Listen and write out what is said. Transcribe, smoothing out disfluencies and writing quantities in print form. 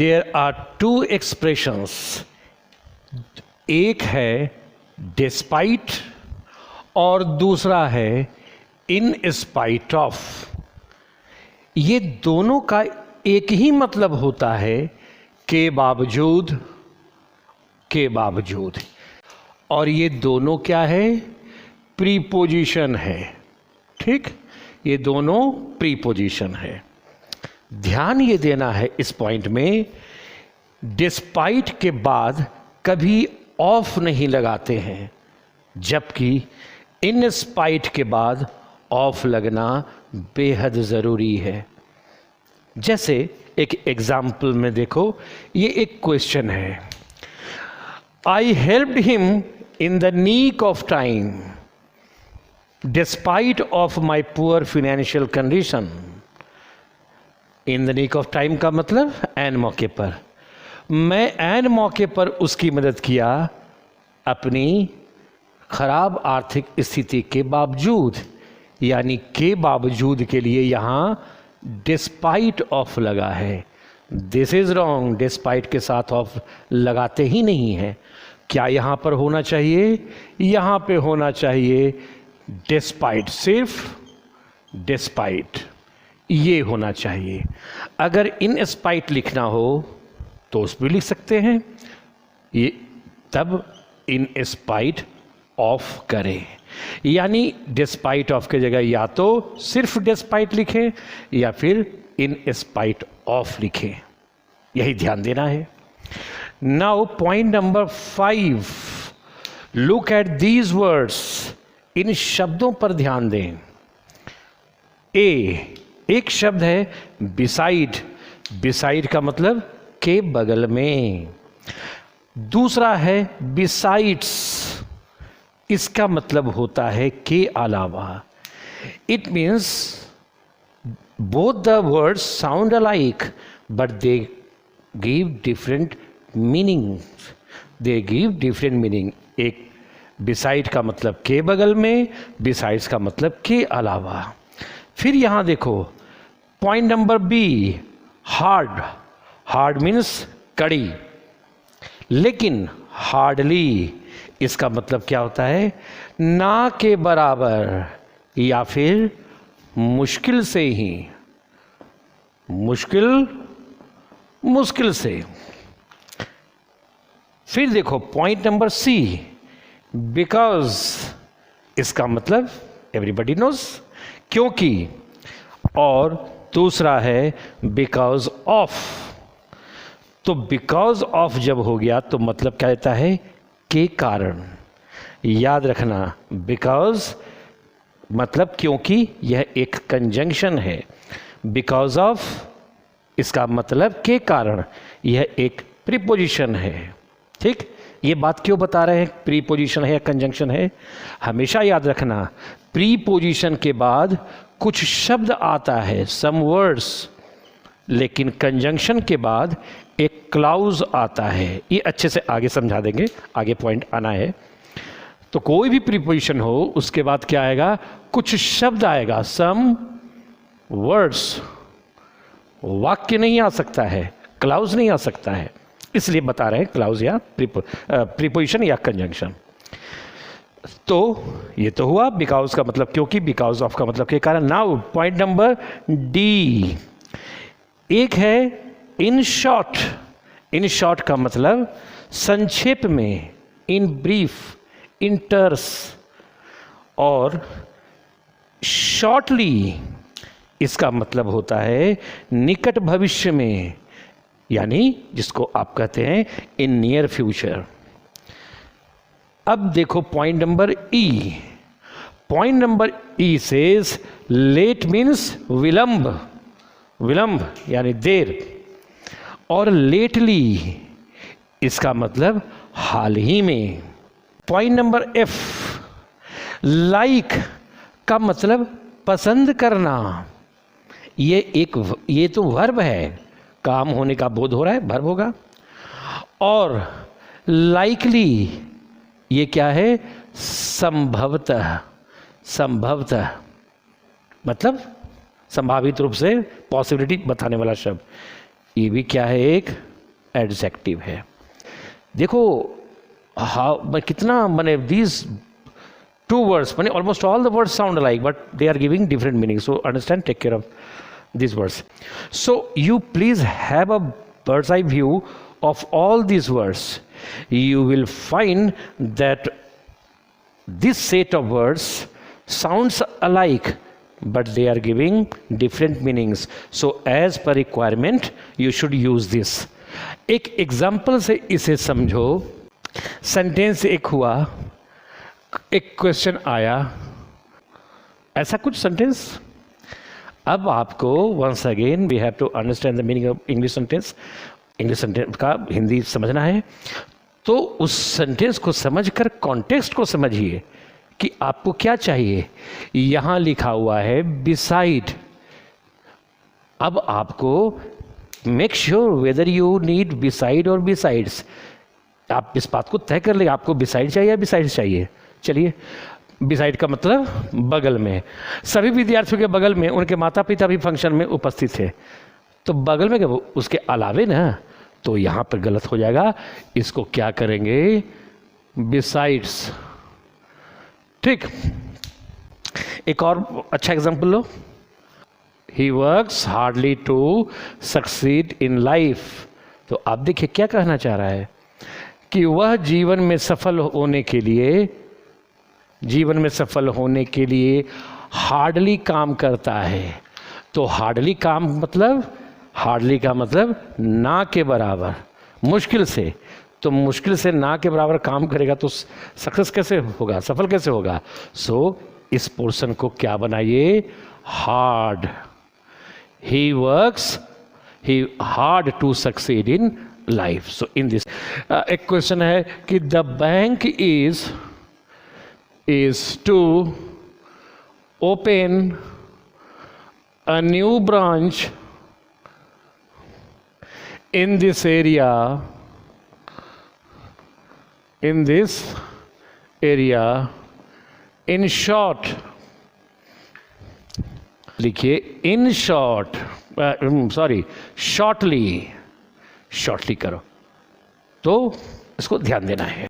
There are to expressions, एक है despite और दूसरा है इन स्पाइट ऑफ। ये दोनों का एक ही मतलब होता है के बावजूद, के बावजूद। और ये दोनों क्या है? प्रीपोजिशन है। ठीक, ये दोनों प्रीपोजिशन है। ध्यान ये देना है इस पॉइंट में, डिस्पाइट के बाद कभी ऑफ नहीं लगाते हैं, जबकि इन स्पाइट के बाद ऑफ लगना बेहद ज़रूरी है। जैसे एक एग्जाम्पल में देखो, ये एक क्वेश्चन है, I helped him in the nick of time despite of my poor financial condition. In the nick of time का मतलब एन मौके पर, मैं एन मौके पर उसकी मदद किया अपनी खराब आर्थिक स्थिति के बावजूद, यानी के बावजूद के लिए यहाँ डिस्पाइट ऑफ लगा है। दिस इज रॉन्ग, डिस्पाइट के साथ ऑफ लगाते ही नहीं है। क्या यहाँ पर होना चाहिए? यहाँ पे होना चाहिए डिस्पाइट, सिर्फ डिस्पाइट ये होना चाहिए। अगर इन स्पाइट लिखना हो तो उस भी लिख सकते हैं, ये तब इन स्पाइट ऑफ करें, यानी डिस्पाइट ऑफ की जगह या तो सिर्फ डिस्पाइट लिखें या फिर इन स्पाइट ऑफ लिखें। यही ध्यान देना है। Now point number 5, look at these words. इन शब्दों पर ध्यान दें। एक शब्द है बिसाइड, बिसाइड का मतलब के बगल में। दूसरा है बिसाइड्स, इसका मतलब होता है के अलावा। It means both the words sound alike but they give different meaning, they give different meaning. एक बिसाइड का मतलब के बगल में, बिसाइड्स का मतलब के अलावा। फिर यहां देखो point number B, hard. Hard means कड़ी, लेकिन हार्डली इसका मतलब क्या होता है? ना के बराबर या फिर मुश्किल से ही, मुश्किल से। फिर देखो पॉइंट नंबर सी, बिकॉज, इसका मतलब एवरीबडी नोज, क्योंकि। और दूसरा है बिकॉज ऑफ। तो बिकॉज ऑफ जब हो गया तो मतलब क्या देता है? के कारण। याद रखना, बिकॉज मतलब क्योंकि, यह एक कंजंक्शन है। बिकॉज ऑफ इसका मतलब के कारण, यह एक प्रीपोजिशन है। ठीक, ये बात क्यों बता रहे हैं प्रीपोजिशन है या कंजंक्शन है? हमेशा याद रखना, प्रीपोजिशन के बाद कुछ शब्द आता है, सम वर्ड्स, लेकिन कंजंक्शन के बाद एक क्लाउज आता है। ये अच्छे से आगे समझा देंगे, आगे पॉइंट आना है। तो कोई भी प्रीपोजिशन हो उसके बाद क्या आएगा? कुछ शब्द आएगा, सम वर्ड्स। वाक्य नहीं आ सकता है, क्लाउज नहीं आ सकता है, इसलिए बता रहे हैं क्लाउज या प्रीपोजिशन या कंजंक्शन। तो ये तो हुआ बिकॉज का मतलब क्योंकि, बिकॉज ऑफ का मतलब के कारण। नाउ पॉइंट नंबर डी, एक है इन शॉर्ट। इन शॉर्ट का मतलब संक्षेप में, इन ब्रीफ, इन टर्स। और शॉर्टली इसका मतलब होता है निकट भविष्य में, यानी जिसको आप कहते हैं इन नियर फ्यूचर। अब देखो पॉइंट नंबर ई। पॉइंट नंबर ई सेज लेट मीन्स विलंब, विलंब यानी देर। और लेटली इसका मतलब हाल ही में। पॉइंट नंबर एफ, लाइक का मतलब पसंद करना। ये तो वर्ब है, काम होने का बोध हो रहा है, वर्ब होगा। और लाइकली ये क्या है? संभवतः, संभवतः मतलब संभावित रूप से, पॉसिबिलिटी बताने वाला शब्द। ये भी क्या है? एक एडजेक्टिव है। देखो कितना मैंने these two words, almost all the words sound alike, but they are giving different meanings. So understand, take care of these words. So you please have a bird's eye view of all these words. You will find that this set of words sounds alike, but they are giving different meanings. So as per requirement, you should use this. एक example से इसे समझो। Sentence एक हुआ, एक question आया, ऐसा कुछ सेंटेंस। अब आपको once again we have to understand the meaning of English sentence. English sentence का हिंदी समझना है, तो उस सेंटेंस को समझकर कॉन्टेक्स्ट को समझिए कि आपको क्या चाहिए। यहाँ लिखा हुआ है बिसाइड। अब आपको make sure whether you need beside और बिसाइड्स। आप इस बात को तय कर ले, आपको बिसाइड चाहिए या बिसाइड्स चाहिए। चलिए, बिसाइड का मतलब बगल में। सभी विद्यार्थियों के बगल में उनके माता पिता भी फंक्शन में उपस्थित थे, तो बगल में क्या उसके अलावे ना, तो यहाँ पर गलत हो जाएगा। इसको क्या करेंगे, बिसाइड्स। ठीक, एक और अच्छा एग्जाम्पल लो। He works hardly to succeed in life. तो आप देखिए क्या कहना चाह रहा है कि वह जीवन में सफल होने के लिए हार्डली काम करता है। तो हार्डली काम मतलब, हार्डली का मतलब ना के बराबर, मुश्किल से। तो मुश्किल से ना के बराबर काम करेगा तो सक्सेस कैसे होगा, सफल कैसे होगा। सो इस पोर्शन को क्या बनाइए, hard. He works hard to succeed in life. So in this एक क्वेश्चन है कि the bank is to open a new branch in this area, in short, लिखिए in short, shortly करो, तो इसको ध्यान देना है।